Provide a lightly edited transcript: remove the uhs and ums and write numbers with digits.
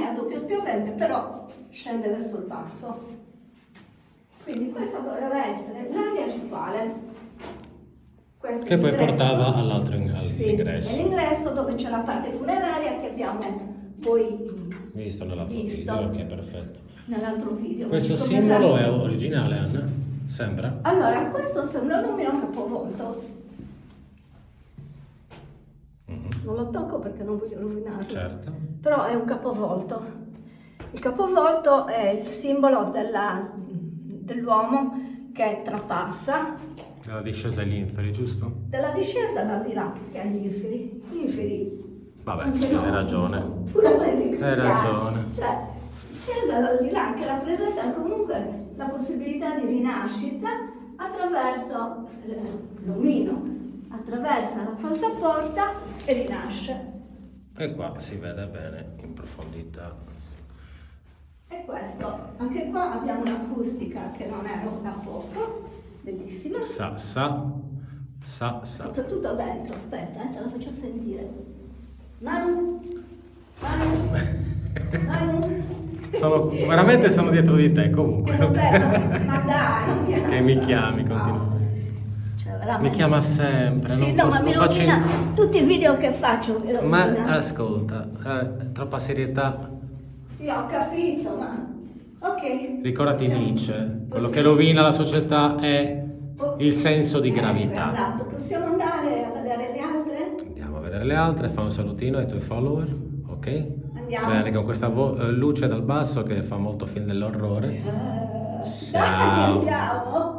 diventando più spiovente, però scende verso il basso. Quindi questa doveva essere l'area rituale. Questo Che poi l'ingresso. portava all'altro Sì, all'ingresso. nell'ingresso dove c'è la parte funeraria che abbiamo poi Visto nell'altro visto. video, ok, perfetto. Nell'altro video. Questo Come simbolo la- è originale, Anna? Sembra? Allora, questo sembra un mio capovolto. Mhm. Non lo tocco perché non voglio rovinarlo. Certo. Però è un capovolto. Il capovolto è il simbolo dell'uomo che trapassa, La discesa agli inferi, giusto? della discesa all'aldilà, che è gli inferi. Gli inferi. Vabbè, anche sì, no, hai ragione. puramente Hai cristiani. ragione. Cioè, discesa all'aldilà che rappresenta comunque la possibilità di rinascita attraverso l'omino, attraversa la falsa porta e rinasce. E qua si vede bene in profondità. E questo, anche qua abbiamo un'acustica che non è da poco, bellissima. Sa. Soprattutto dentro, aspetta, te la faccio sentire. Manu? Veramente sono dietro di te comunque. Vabbè, ma dai! Che mi chiami, continua. Cioè, veramente. Mi chiama sempre. Sì, non no, posso- ma mi non faccio rovina tutti i video che faccio, mi Ma rovina. ascolta, troppa serietà. Sì, ho capito, ma... Ok. Ricordati possiamo- Nietzsche, quello possiamo- che rovina la società è po- il senso di gravità. Esatto, possiamo andare a vedere le altre? Andiamo a vedere le altre, fa un salutino ai tuoi follower, ok? Andiamo. Bene, con questa luce dal basso che fa molto film dell'orrore. Dai, Ciao. andiamo!